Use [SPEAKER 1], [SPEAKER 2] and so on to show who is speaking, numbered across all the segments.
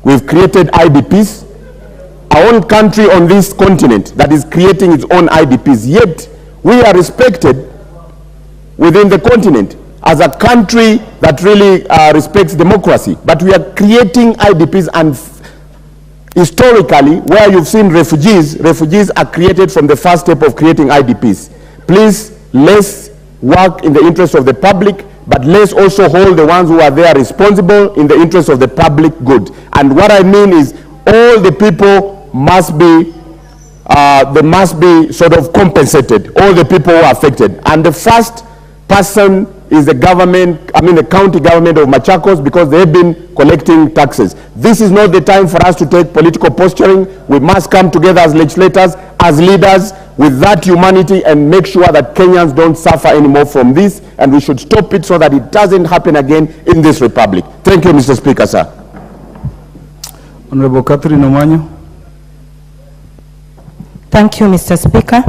[SPEAKER 1] We've created IDPs, our own country on this continent that is creating its own IDPs, yet we are respected within the continent as a country that really respects democracy. But we are creating IDPs, and historically, where you've seen refugees are created from the first step of creating IDPs. Please, let's work in the interest of the public, but let's also hold the ones who are there responsible in the interest of the public good. And what I mean is, all the people must be, they must be sort of compensated, all the people who are affected. And the first person is the government, the county government of Machakos, because they've been collecting taxes. This is not the time for us to take political posturing. We must come together as legislators, as leaders, with that humanity, and make sure that Kenyans don't suffer anymore from this, and we should stop it so that it doesn't happen again in this republic. Thank you, Mr. Speaker, sir.
[SPEAKER 2] Honorable Catherine Omanyo.
[SPEAKER 3] Thank you, Mr. Speaker.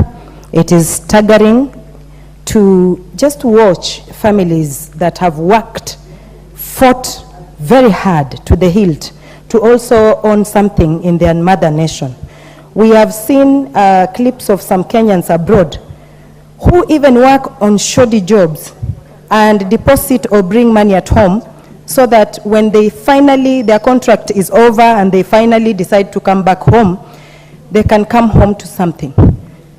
[SPEAKER 3] It is staggering to just watch families that have worked, fought very hard to the hilt to also own something in their mother nation. We have seen clips of some Kenyans abroad who even work on shoddy jobs and deposit or bring money at home, so that when they finally, their contract is over and they finally decide to come back home, they can come home to something.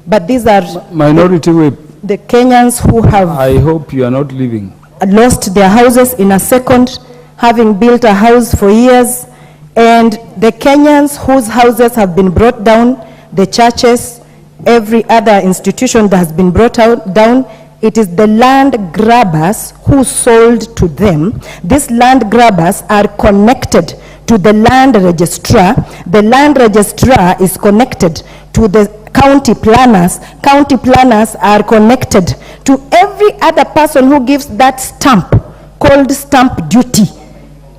[SPEAKER 3] But these are
[SPEAKER 2] Minority Whip.
[SPEAKER 3] The Kenyans who have,
[SPEAKER 2] I hope you are not leaving,
[SPEAKER 3] lost their houses in a second, having built a house for years, and the Kenyans whose houses have been brought down, the churches, every other institution that has been brought down. It is the land grabbers who sold to them. These land grabbers are connected to the land registrar. The land registrar is connected to the county planners. County planners are connected to every other person who gives that stamp called stamp duty.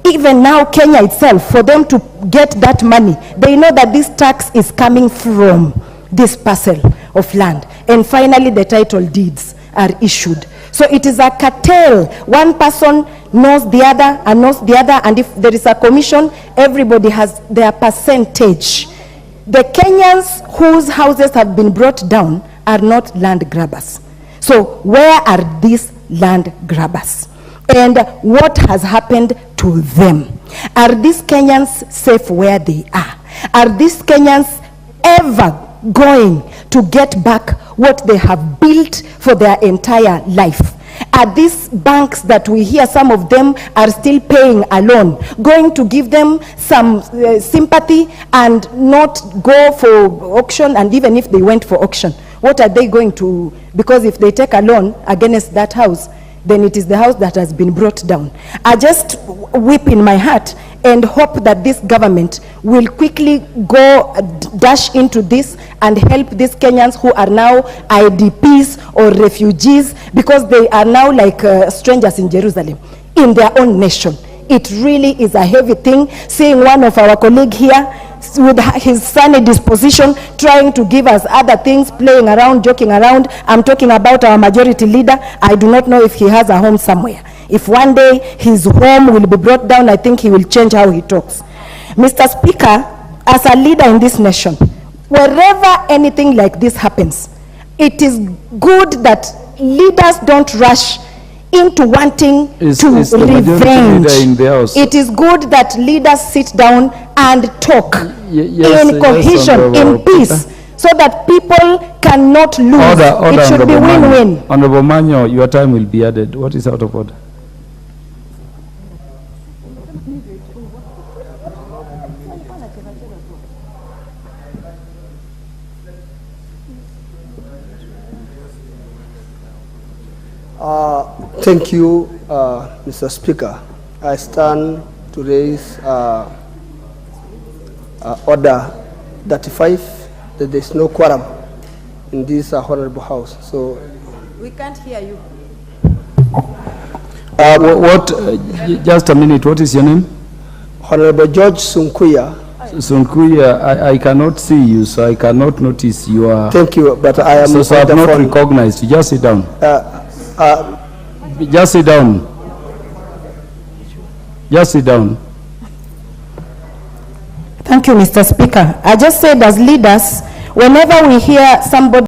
[SPEAKER 3] Even now, Kenya itself, for them to get that money, they know that this tax is coming from this parcel of land. And finally, the title deeds are issued. So it is a cartel. One person knows the other and knows the other, and if there is a commission, everybody has their percentage. The Kenyans whose houses have been brought down are not land grabbers. So where are these land grabbers? And what has happened to them? Are these Kenyans safe where they are? Are these Kenyans ever going to get back what they have built for their entire life? Are these banks that we hear some of them are still paying a loan going to give them some sympathy and not go for auction? And even if they went for auction, what are they going to? Because if they take a loan against that house, then it is the house that has been brought down. I just weep in my heart and hope that this government will quickly go dash into this and help these Kenyans who are now IDPs or refugees, because they are now like strangers in Jerusalem, in their own nation. It really is a heavy thing seeing one of our colleagues here with his sunny disposition trying to give us other things, playing around, joking around. I'm talking about our majority leader. I do not know if he has a home somewhere. If one day his home will be brought down, I think he will change how he talks. Mr. Speaker, as a leader in this nation, wherever anything like this happens, it is good that leaders don't rush into wanting to revenge. It is good that leaders sit down and talk in cohesion, in peace, so that people cannot lose.
[SPEAKER 2] Order,
[SPEAKER 3] it should be win-win.
[SPEAKER 2] Honorable Manyo, your time will be added. What is out of order?
[SPEAKER 4] Thank you, Mr. Speaker. I stand to raise order 35, that there is no quorum in this honorable house. So
[SPEAKER 3] we can't hear you.
[SPEAKER 2] Just a minute. What is your name?
[SPEAKER 4] Honorable George Sunkuya.
[SPEAKER 2] Sunkuya, I cannot see you, so I cannot notice you are.
[SPEAKER 4] Thank you, but I am.
[SPEAKER 2] So I have not recognized you. Just sit down. Just sit down. Just sit down.
[SPEAKER 3] Thank you, Mr. Speaker. I just said as leaders, whenever we hear somebody